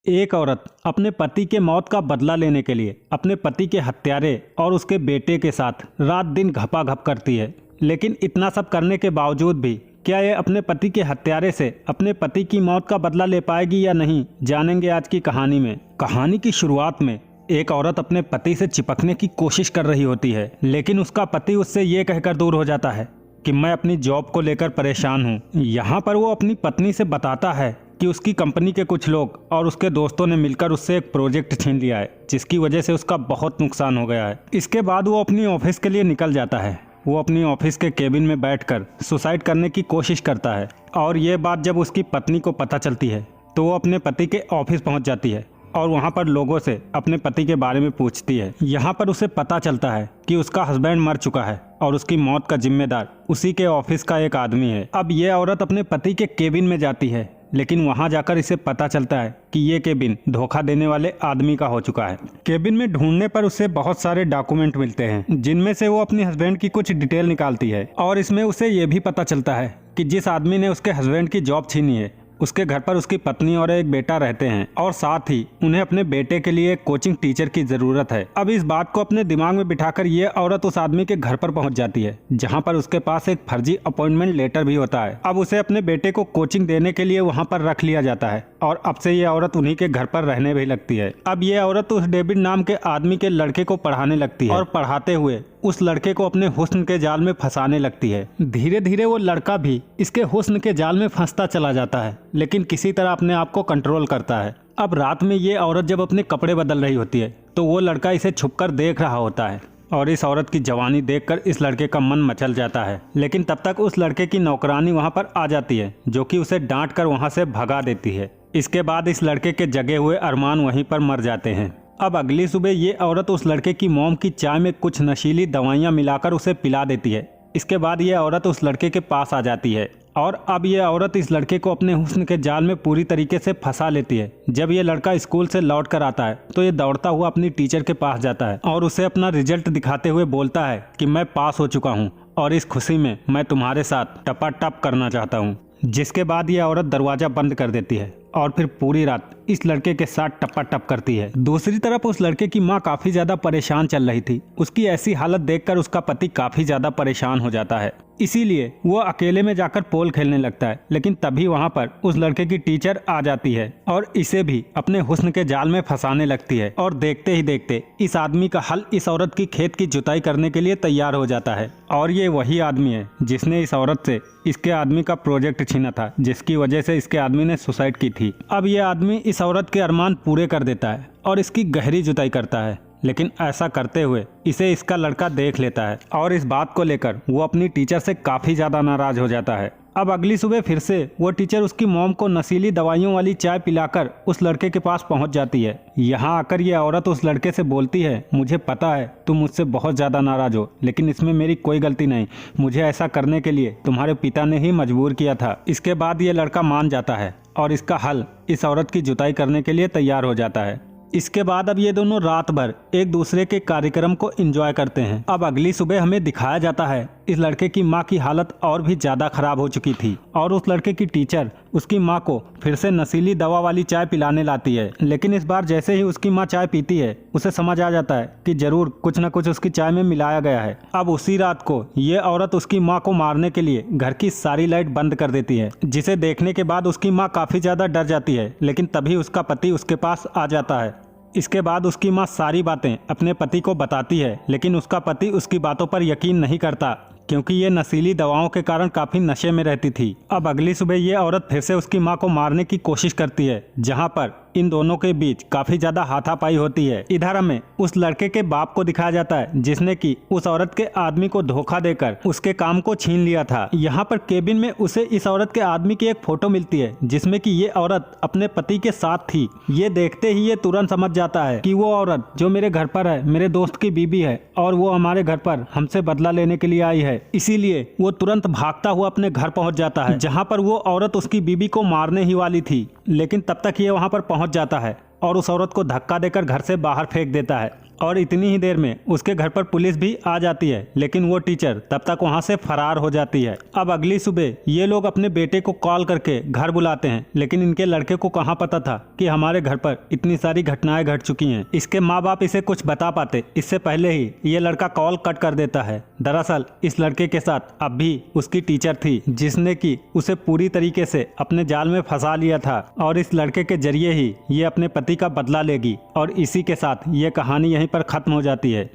एक औरत अपने पति के मौत का बदला लेने के लिए अपने पति के हत्यारे और उसके बेटे के साथ रात दिन घपाघप करती है। लेकिन इतना सब करने के बावजूद भी क्या ये अपने पति के हत्यारे से अपने पति की मौत का बदला ले पाएगी या नहीं, जानेंगे आज की कहानी में। कहानी की शुरुआत में एक औरत अपने पति से चिपकने की कोशिश कर रही होती है, लेकिन उसका पति उससे ये कहकर दूर हो जाता है कि मैं अपनी जॉब को लेकर परेशान हूँ। यहाँ पर वो अपनी पत्नी से बताता है कि उसकी कंपनी के कुछ लोग और उसके दोस्तों ने मिलकर उससे एक प्रोजेक्ट छीन लिया है, जिसकी वजह से उसका बहुत नुकसान हो गया है। इसके बाद वो अपनी ऑफिस के लिए निकल जाता है। वो अपनी ऑफिस के केबिन में बैठकर सुसाइड करने की कोशिश करता है और ये बात जब उसकी पत्नी को पता चलती है तो वो अपने पति के ऑफिस पहुंच जाती है और वहां पर लोगों से अपने पति के बारे में पूछती है। यहाँ पर उसे पता चलता है कि उसका हस्बैंड मर चुका है और उसकी मौत का जिम्मेदार उसी के ऑफिस का एक आदमी है। अब ये औरत अपने पति के केबिन में जाती है, लेकिन वहां जाकर इसे पता चलता है कि ये केबिन धोखा देने वाले आदमी का हो चुका है। केबिन में ढूंढने पर उसे बहुत सारे डॉक्यूमेंट मिलते हैं, जिनमें से वो अपने हस्बैंड की कुछ डिटेल निकालती है और इसमें उसे ये भी पता चलता है कि जिस आदमी ने उसके हस्बैंड की जॉब छीनी है उसके घर पर उसकी पत्नी और एक बेटा रहते हैं और साथ ही उन्हें अपने बेटे के लिए एक कोचिंग टीचर की जरूरत है। अब इस बात को अपने दिमाग में बिठाकर ये औरत उस आदमी के घर पर पहुंच जाती है, जहां पर उसके पास एक फर्जी अपॉइंटमेंट लेटर भी होता है। अब उसे अपने बेटे को कोचिंग देने के लिए वहां पर रख लिया जाता है और अब से ये औरत उन्हीं के घर पर रहने भी लगती है। अब ये औरत उस डेविड नाम के आदमी के लड़के को पढ़ाने लगती है और पढ़ाते हुए उस लड़के को अपने हुस्न के जाल में फंसाने लगती है। धीरे धीरे वो लड़का भी इसके हुस्न के जाल में फंसता चला जाता है, लेकिन किसी तरह अपने आप को कंट्रोल करता है। अब रात में ये औरत जब अपने कपड़े बदल रही होती है तो वो लड़का इसे छुपकर देख रहा होता है और इस औरत की जवानी देखकर इस लड़के का मन मचल जाता है। लेकिन तब तक उस लड़के की नौकरानी वहां पर आ जाती है, जो कि उसे डांट कर वहां से भगा देती है। इसके बाद इस लड़के के जगे हुए अरमान वहीं पर मर जाते हैं। अब अगली सुबह ये औरत उस लड़के की मॉम की चाय में कुछ नशीली दवाइयां मिलाकर उसे पिला देती है। इसके बाद ये औरत उस लड़के के पास आ जाती है और अब ये औरत इस लड़के को अपने हुस्न के जाल में पूरी तरीके से फंसा लेती है। जब ये लड़का स्कूल से लौट कर आता है तो ये दौड़ता हुआ अपनी टीचर के पास जाता है और उसे अपना रिजल्ट दिखाते हुए बोलता है कि मैं पास हो चुका हूँ और इस खुशी में मैं तुम्हारे साथ टपाटप करना चाहता हूँ। जिसके बाद ये औरत दरवाजा बंद कर देती है और फिर पूरी रात इस लड़के के साथ टपाटप करती है। दूसरी तरफ उस लड़के की माँ काफी ज्यादा परेशान चल रही थी। उसकी ऐसी हालत देखकर उसका पति काफी ज्यादा परेशान हो जाता है, इसीलिए वो अकेले में जाकर पोल खेलने लगता है। लेकिन तभी वहां पर उस लड़के की टीचर आ जाती है और इसे भी अपने हुस्न के जाल में फंसाने लगती है और देखते ही देखते इस आदमी का हल इस औरत की खेत की जुताई करने के लिए तैयार हो जाता है। और ये वही आदमी है जिसने इस औरत से इसके आदमी का प्रोजेक्ट छीना था, जिसकी वजह से इसके आदमी ने सुसाइड की थी। अब ये आदमी इस औरत के अरमान पूरे कर देता है और इसकी गहरी जुताई करता है, लेकिन ऐसा करते हुए इसे इसका लड़का देख लेता है और इस बात को लेकर वो अपनी टीचर से काफी ज्यादा नाराज हो जाता है। अब अगली सुबह फिर से वो टीचर उसकी मॉम को नशीली दवाइयों वाली चाय पिलाकर उस लड़के के पास पहुंच जाती है। यहाँ आकर ये औरत उस लड़के से बोलती है, मुझे पता है तुम मुझसे बहुत ज्यादा नाराज हो, लेकिन इसमें मेरी कोई गलती नहीं। मुझे ऐसा करने के लिए तुम्हारे पिता ने ही मजबूर किया था। इसके बाद ये लड़का मान जाता है और इसका हल इस औरत की जुताई करने के लिए तैयार हो जाता है। इसके बाद अब ये दोनों रात भर एक दूसरे के कार्यक्रम को एंजॉय करते हैं। अब अगली सुबह हमें दिखाया जाता है इस लड़के की माँ की हालत और भी ज्यादा खराब हो चुकी थी और उस लड़के की टीचर उसकी माँ को फिर से नशीली दवा वाली चाय पिलाने लाती है। लेकिन इस बार जैसे ही उसकी माँ चाय पीती है उसे समझ आ जाता है कि जरूर कुछ न कुछ उसकी चाय में मिलाया गया है। अब उसी रात को ये औरत उसकी माँ को मारने के लिए घर की सारी लाइट बंद कर देती है, जिसे देखने के बाद उसकी माँ काफी ज्यादा डर जाती है। लेकिन तभी उसका पति उसके पास आ जाता है। इसके बाद उसकी माँ सारी बातें अपने पति को बताती है, लेकिन उसका पति उसकी बातों पर यकीन नहीं करता क्योंकि ये नशीली दवाओं के कारण काफी नशे में रहती थी। अब अगली सुबह ये औरत फिर से उसकी माँ को मारने की कोशिश करती है, जहाँ पर इन दोनों के बीच काफी ज्यादा हाथापाई होती है। इधर हमें उस लड़के के बाप को दिखाया जाता है जिसने कि उस औरत के आदमी को धोखा देकर उसके काम को छीन लिया था। यहाँ पर केबिन में उसे इस औरत के आदमी की एक फोटो मिलती है जिसमें कि ये औरत अपने पति के साथ थी। ये देखते ही ये तुरंत समझ जाता है कि वो औरत जो मेरे घर पर है मेरे दोस्त की बीबी है और वो हमारे घर पर हमसे बदला लेने के लिए आई है। इसीलिए वो तुरंत भागता हुआ अपने घर पहुंच जाता है, जहां पर वो औरत उसकी बीबी को मारने ही वाली थी। लेकिन तब तक ये वहां पर पहुंच जाता है और उस औरत को धक्का देकर घर से बाहर फेंक देता है। और इतनी ही देर में उसके घर पर पुलिस भी आ जाती है, लेकिन वो टीचर तब तक वहाँ से फरार हो जाती है। अब अगली सुबह ये लोग अपने बेटे को कॉल करके घर बुलाते हैं, लेकिन इनके लड़के को कहाँ पता था कि हमारे घर पर इतनी सारी घटनाएं घट चुकी हैं। इसके माँ बाप इसे कुछ बता पाते इससे पहले ही ये लड़का कॉल कट कर देता है। दरअसल इस लड़के के साथ अब भी उसकी टीचर थी, जिसने कि उसे पूरी तरीके से अपने जाल में फंसा लिया था और इस लड़के के जरिए ही ये अपने पति का बदला लेगी। और इसी के साथ ये कहानी यहीं पर खत्म हो जाती है।